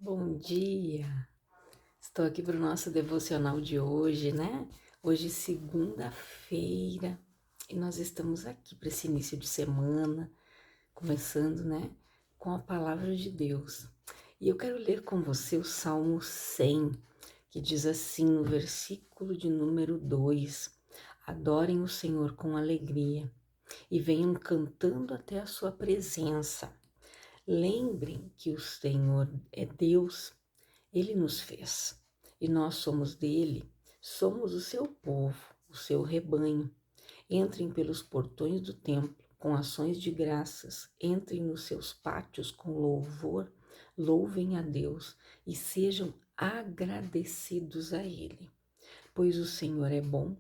Bom dia! Estou aqui para o nosso devocional de hoje, né? Hoje, segunda-feira, e nós estamos aqui para esse início de semana, começando, né, com a palavra de Deus. E eu quero ler com você o Salmo 100, que diz assim no versículo de número 2: Adorem o Senhor com alegria e venham cantando até a sua presença. Lembrem que o Senhor é Deus. Ele nos fez e nós somos dele, somos o seu povo, o seu rebanho. Entrem pelos portões do templo com ações de graças, entrem nos seus pátios com louvor, louvem a Deus e sejam agradecidos a Ele. Pois o Senhor é bom,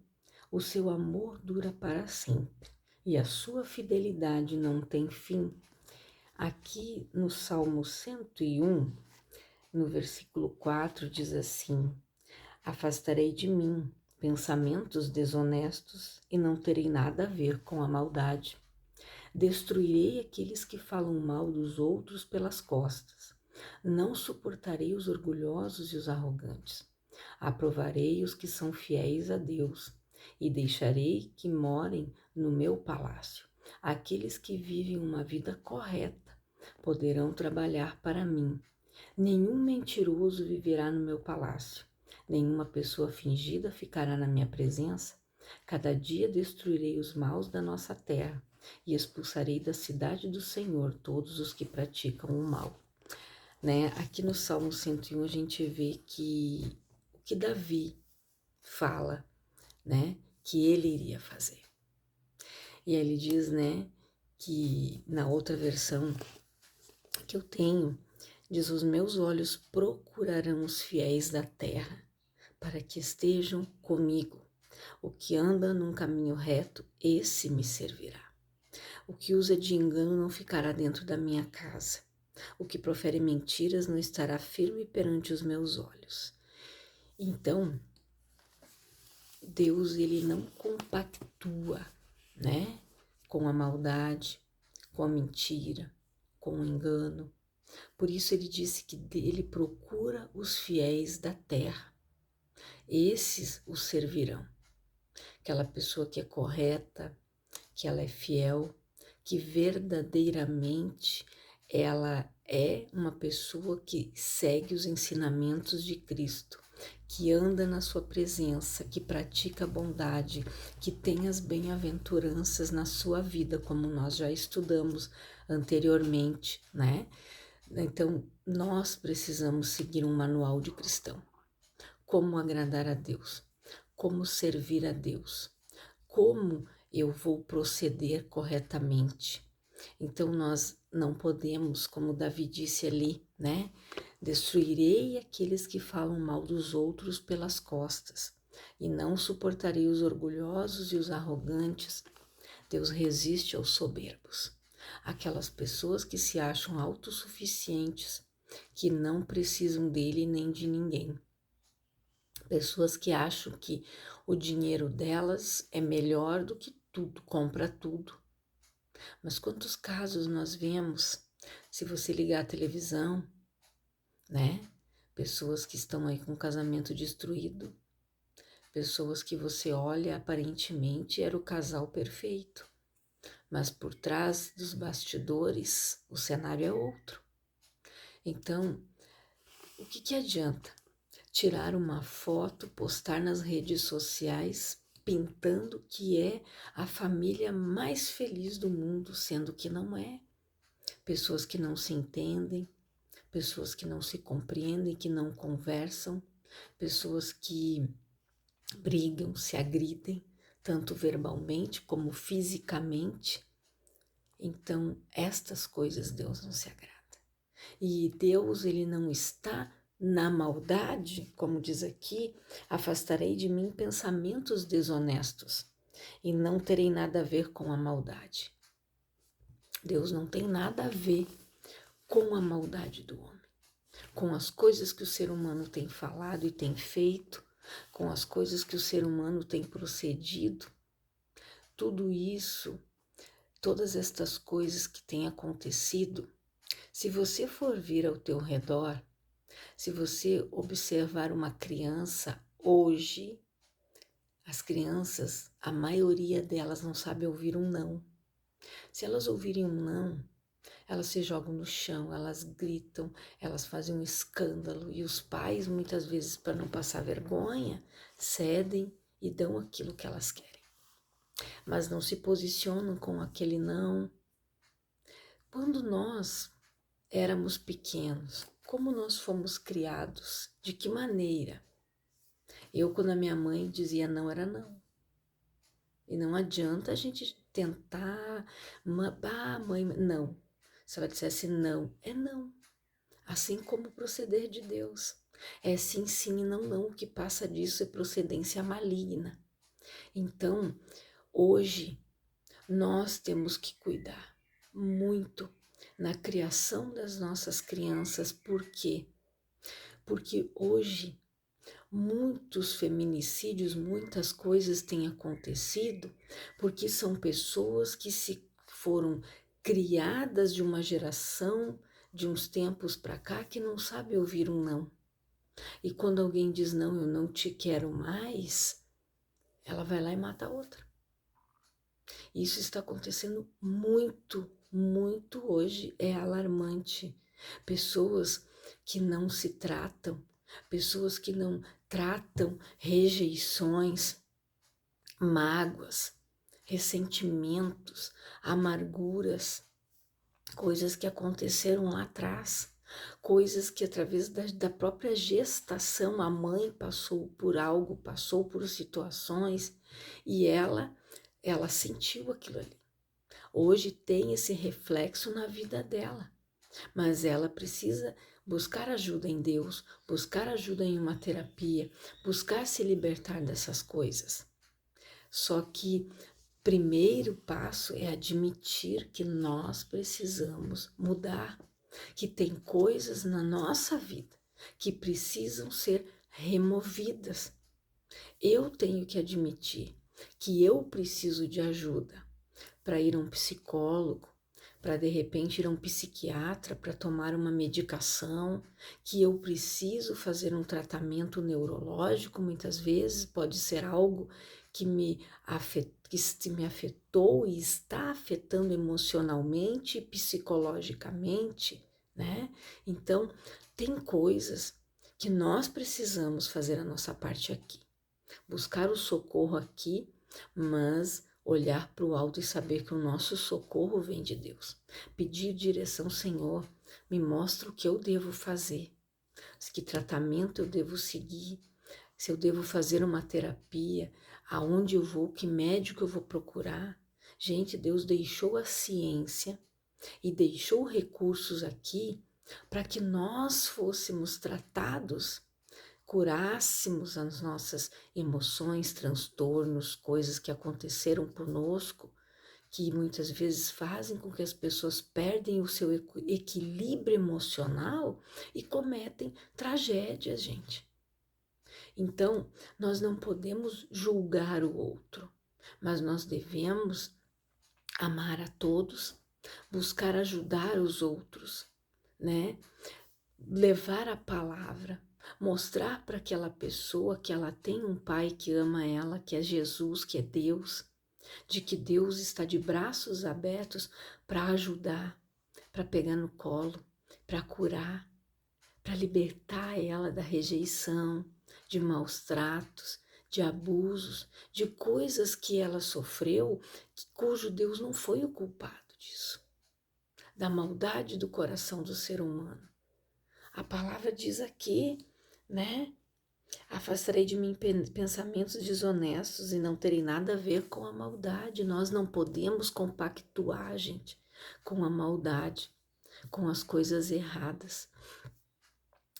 o seu amor dura para sempre e a sua fidelidade não tem fim. Aqui no Salmo 101, no versículo 4 diz assim: Afastarei de mim pensamentos desonestos e não terei nada a ver com a maldade. Destruirei aqueles que falam mal dos outros pelas costas. Não suportarei os orgulhosos e os arrogantes. Aprovarei os que são fiéis a Deus e deixarei que morem no meu palácio. Aqueles que vivem uma vida correta poderão trabalhar para mim. Nenhum mentiroso viverá no meu palácio, nenhuma pessoa fingida ficará na minha presença. Cada dia destruirei os maus da nossa terra e expulsarei da cidade do Senhor todos os que praticam o mal. Né? Aqui no Salmo 101 a gente vê que o que Davi fala, né, que ele iria fazer. E ele diz, né, que na outra versão que eu tenho, diz: os meus olhos procurarão os fiéis da terra, para que estejam comigo. O que anda num caminho reto, esse me servirá. O que usa de engano não ficará dentro da minha casa. O que profere mentiras não estará firme perante os meus olhos. Então, Deus, ele não compactua, né, com a maldade, com a mentira, com o engano. Por isso ele disse que ele procura os fiéis da terra. Esses o servirão. Aquela pessoa que é correta, que ela é fiel, que verdadeiramente ela é uma pessoa que segue os ensinamentos de Cristo, que anda na sua presença, que pratica a bondade, que tem as bem-aventuranças na sua vida, como nós já estudamos anteriormente, né? Então, nós precisamos seguir um manual de cristão. Como agradar a Deus, como servir a Deus, como eu vou proceder corretamente. Então, nós não podemos, como Davi disse ali, né? Destruirei aqueles que falam mal dos outros pelas costas, e não suportarei os orgulhosos e os arrogantes. Deus resiste aos soberbos, aquelas pessoas que se acham autossuficientes, que não precisam dele nem de ninguém. Pessoas que acham que o dinheiro delas é melhor do que tudo, compra tudo. Mas quantos casos nós vemos, se você ligar a televisão, né? Pessoas que estão aí com o casamento destruído, pessoas que você olha, aparentemente era o casal perfeito, mas por trás dos bastidores o cenário é outro. Então, o que adianta tirar uma foto, postar nas redes sociais, pintando que é a família mais feliz do mundo, sendo que não é? Pessoas que não se entendem, pessoas que não se compreendem, que não conversam, pessoas que brigam, se agridem, tanto verbalmente como fisicamente. Então, estas coisas Deus não se agrada. E Deus, ele não está na maldade, como diz aqui: afastarei de mim pensamentos desonestos e não terei nada a ver com a maldade. Deus não tem nada a ver com a maldade do homem, com as coisas que o ser humano tem falado e tem feito, com as coisas que o ser humano tem procedido. Tudo isso, todas estas coisas que têm acontecido, se você for vir ao teu redor, Se você observar uma criança hoje, as crianças, a maioria delas não sabe ouvir um não. Se elas ouvirem um não, elas se jogam no chão, elas gritam, elas fazem um escândalo e os pais, muitas vezes, para não passar vergonha, cedem e dão aquilo que elas querem. Mas não se posicionam com aquele não. Quando nós éramos pequenos, como nós fomos criados? De que maneira? Eu, quando a minha mãe dizia não, era não. E não adianta a gente tentar, mãe, não. Se ela dissesse não, é não. Assim como o proceder de Deus. É sim, sim e não, não. O que passa disso é procedência maligna. Então, hoje, nós temos que cuidar muito na criação das nossas crianças. Por quê? Porque hoje muitos feminicídios, muitas coisas têm acontecido porque são pessoas que se foram criadas de uma geração, de uns tempos para cá, que não sabe ouvir um não. E quando alguém diz não, eu não te quero mais, ela vai lá e mata a outra. Isso está acontecendo muito, muito hoje, é alarmante. Pessoas que não se tratam, pessoas que não tratam rejeições, mágoas, ressentimentos, amarguras, coisas que aconteceram lá atrás, coisas que através da própria gestação a mãe passou por algo, passou por situações e ela sentiu aquilo ali. Hoje tem esse reflexo na vida dela, mas ela precisa buscar ajuda em Deus, buscar ajuda em uma terapia, buscar se libertar dessas coisas. Só que primeiro passo é admitir que nós precisamos mudar, que tem coisas na nossa vida que precisam ser removidas. Eu tenho que admitir que eu preciso de ajuda para ir a um psicólogo, para de repente ir a um psiquiatra para tomar uma medicação, que eu preciso fazer um tratamento neurológico, muitas vezes pode ser algo que me afetou e está afetando emocionalmente e psicologicamente, né? Então, tem coisas que nós precisamos fazer a nossa parte aqui, buscar o socorro aqui, mas olhar para o alto e saber que o nosso socorro vem de Deus. Pedir direção, Senhor, me mostra o que eu devo fazer, que tratamento eu devo seguir, se eu devo fazer uma terapia, aonde eu vou, que médico eu vou procurar. Gente, Deus deixou a ciência e deixou recursos aqui para que nós fôssemos tratados, curássemos as nossas emoções, transtornos, coisas que aconteceram conosco, que muitas vezes fazem com que as pessoas perdem o seu equilíbrio emocional e cometem tragédias, gente. Então, nós não podemos julgar o outro, mas nós devemos amar a todos, buscar ajudar os outros, né? Levar a palavra, mostrar para aquela pessoa que ela tem um pai que ama ela, que é Jesus, que é Deus, de que Deus está de braços abertos para ajudar, para pegar no colo, para curar, para libertar ela da rejeição, de maus tratos, de abusos, de coisas que ela sofreu, cujo Deus não foi o culpado disso, da maldade do coração do ser humano. A palavra diz aqui, né? Afastarei de mim pensamentos desonestos e não terei nada a ver com a maldade. Nós não podemos compactuar, gente, com a maldade, com as coisas erradas.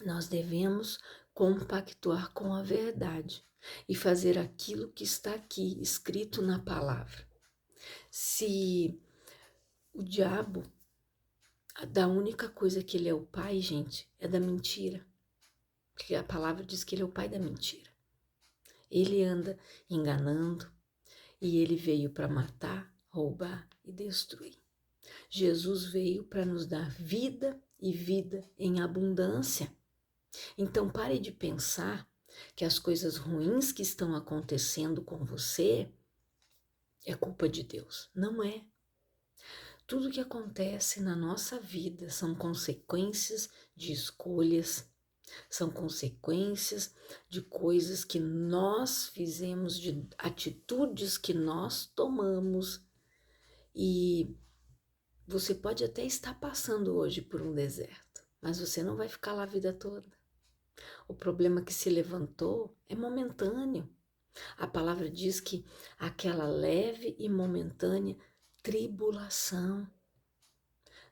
Nós devemos compactuar com a verdade e fazer aquilo que está aqui escrito na palavra. Se o diabo, da única coisa que ele é o pai, gente, é da mentira. Porque a palavra diz que ele é o pai da mentira. Ele anda enganando e ele veio para matar, roubar e destruir. Jesus veio para nos dar vida e vida em abundância. Então pare de pensar que as coisas ruins que estão acontecendo com você é culpa de Deus. Não é. Tudo que acontece na nossa vida são consequências de escolhas, são consequências de coisas que nós fizemos, de atitudes que nós tomamos. E você pode até estar passando hoje por um deserto, mas você não vai ficar lá a vida toda. O problema que se levantou é momentâneo. A palavra diz que aquela leve e momentânea tribulação,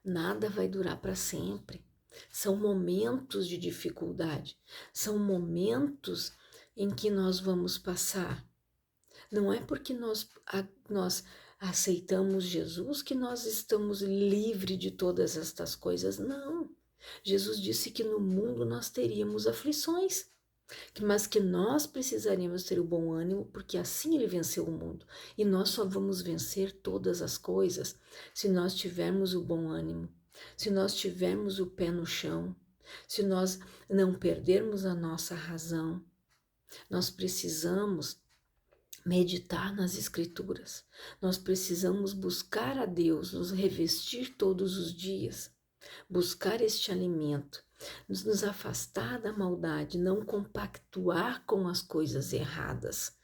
nada vai durar para sempre. São momentos de dificuldade, são momentos em que nós vamos passar. Não é porque nós aceitamos Jesus que nós estamos livres de todas estas coisas, não. Jesus disse que no mundo nós teríamos aflições, mas que nós precisaríamos ter o bom ânimo, porque assim ele venceu o mundo. E nós só vamos vencer todas as coisas se nós tivermos o bom ânimo, se nós tivermos o pé no chão, se nós não perdermos a nossa razão. Nós precisamos meditar nas Escrituras, nós precisamos buscar a Deus, nos revestir todos os dias, buscar este alimento, nos afastar da maldade, não compactuar com as coisas erradas.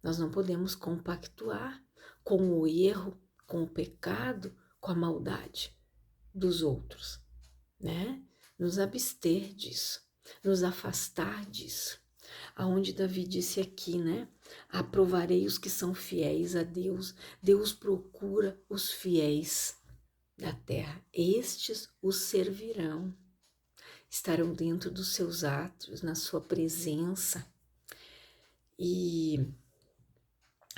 Nós não podemos compactuar com o erro, com o pecado, com a maldade dos outros, né? Nos abster disso, nos afastar disso. Aonde Davi disse aqui, né? Aprovarei os que são fiéis a Deus. Deus procura os fiéis da terra. Estes os servirão. Estarão dentro dos seus atos, na sua presença. E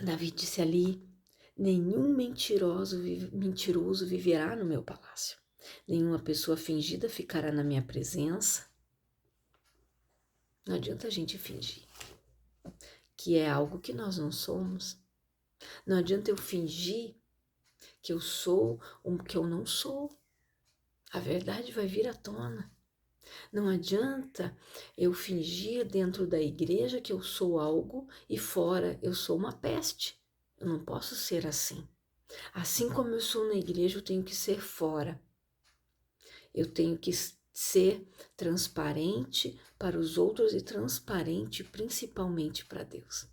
Davi disse ali: nenhum mentiroso viverá no meu palácio. Nenhuma pessoa fingida ficará na minha presença. Não adianta a gente fingir que é algo que nós não somos. Não adianta eu fingir que eu sou o que eu não sou. A verdade vai vir à tona. Não adianta eu fingir dentro da igreja que eu sou algo e fora eu sou uma peste. Eu não posso ser assim. Assim como eu sou na igreja, eu tenho que ser fora. Eu tenho que ser transparente para os outros e transparente principalmente para Deus.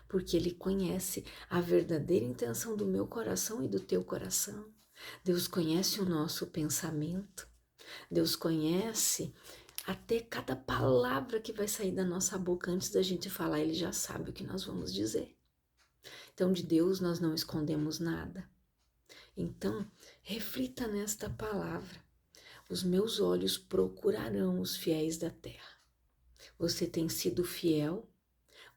Porque Ele conhece a verdadeira intenção do meu coração e do teu coração. Deus conhece o nosso pensamento. Deus conhece até cada palavra que vai sair da nossa boca antes da gente falar. Ele já sabe o que nós vamos dizer. Então, de Deus nós não escondemos nada. Então, reflita nesta palavra. Os meus olhos procurarão os fiéis da terra. Você tem sido fiel,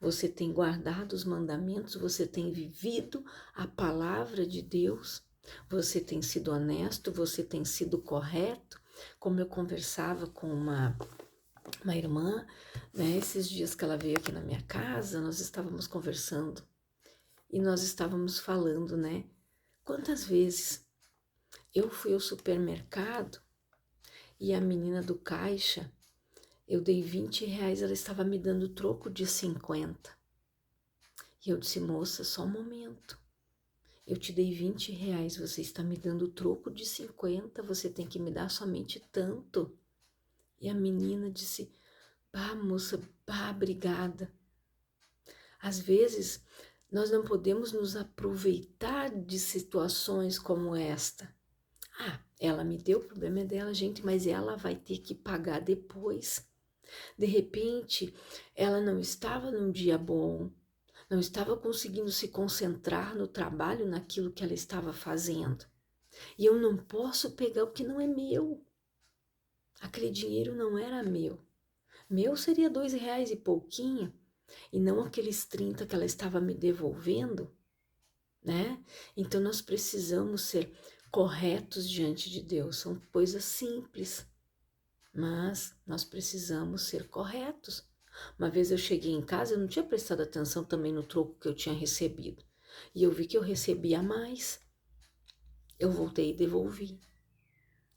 você tem guardado os mandamentos, você tem vivido a palavra de Deus, você tem sido honesto, você tem sido correto. Como eu conversava com uma irmã, né, esses dias que ela veio aqui na minha casa, nós estávamos conversando e nós estávamos falando, né, quantas vezes eu fui ao supermercado e a menina do caixa, eu dei R$20, ela estava me dando troco de 50. E eu disse, moça, só um momento. Eu te dei R$20, você está me dando troco de 50, você tem que me dar somente tanto. E a menina disse, pá, moça, pá, obrigada. Às vezes, nós não podemos nos aproveitar de situações como esta. Ah, ela me deu, o problema é dela, gente, mas ela vai ter que pagar depois. De repente, ela não estava num dia bom, não estava conseguindo se concentrar no trabalho, naquilo que ela estava fazendo. E eu não posso pegar o que não é meu. Aquele dinheiro não era meu. Meu seria R$2 e pouquinho, e não aqueles 30 que ela estava me devolvendo, né? Então nós precisamos ser corretos diante de Deus. São coisas simples, mas nós precisamos ser corretos. Uma vez eu cheguei em casa, eu não tinha prestado atenção também no troco que eu tinha recebido. E eu vi que eu recebia mais. Eu voltei e devolvi.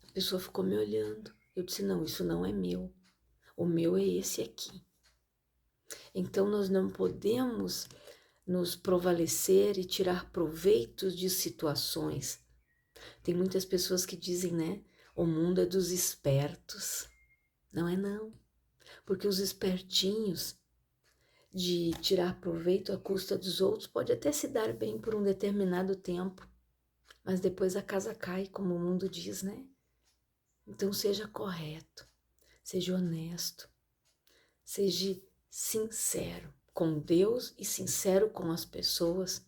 A pessoa ficou me olhando. Eu disse, não, isso não é meu. o meu é esse aqui. Então nós não podemos nos provalecer e tirar proveitos de situações. Tem muitas pessoas que dizem, né? O mundo é dos espertos. Não é não. Porque os espertinhos de tirar proveito à custa dos outros pode até se dar bem por um determinado tempo, mas depois a casa cai, como o mundo diz, né? Então seja correto, seja honesto, seja sincero com Deus e sincero com as pessoas.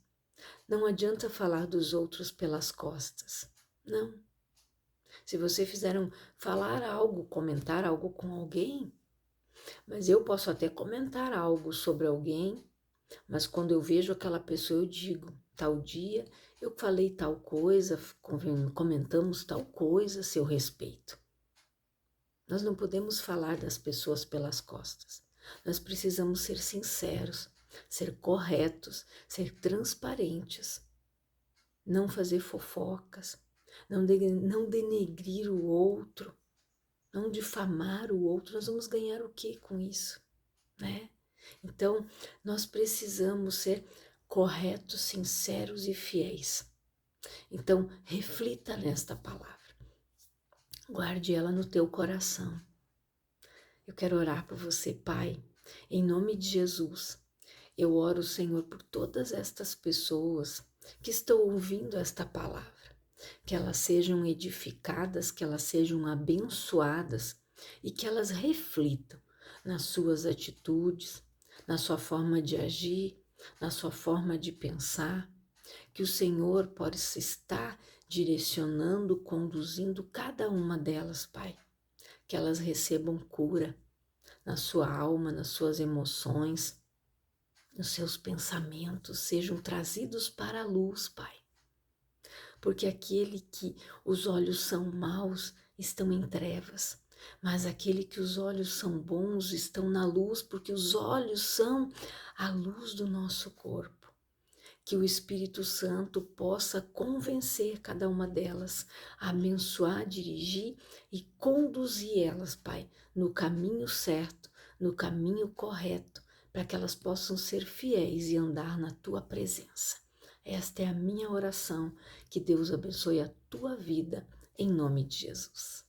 Não adianta falar dos outros pelas costas, não. Se você falar algo, comentar algo com alguém, mas eu posso até comentar algo sobre alguém, mas quando eu vejo aquela pessoa eu digo, tal dia eu falei tal coisa, comentamos tal coisa, seu respeito. Nós não podemos falar das pessoas pelas costas. Nós precisamos ser sinceros, ser corretos, ser transparentes, não fazer fofocas, não denegrir o outro, não difamar o outro. Nós vamos ganhar o que com isso, né? Então, nós precisamos ser corretos, sinceros e fiéis. Então, reflita nesta palavra. Guarde ela no teu coração. Eu quero orar por você, Pai, em nome de Jesus. Eu oro, Senhor, por todas estas pessoas que estão ouvindo esta palavra, que elas sejam edificadas, que elas sejam abençoadas e que elas reflitam nas suas atitudes, na sua forma de agir, na sua forma de pensar, que o Senhor possa estar direcionando, conduzindo cada uma delas, Pai, que elas recebam cura na sua alma, nas suas emoções, nos seus pensamentos, sejam trazidos para a luz, Pai. Porque aquele que os olhos são maus estão em trevas, mas aquele que os olhos são bons estão na luz, porque os olhos são a luz do nosso corpo. Que o Espírito Santo possa convencer cada uma delas, abençoar, dirigir e conduzir elas, Pai, no caminho certo, no caminho correto, para que elas possam ser fiéis e andar na Tua presença. Esta é a minha oração, que Deus abençoe a tua vida, em nome de Jesus.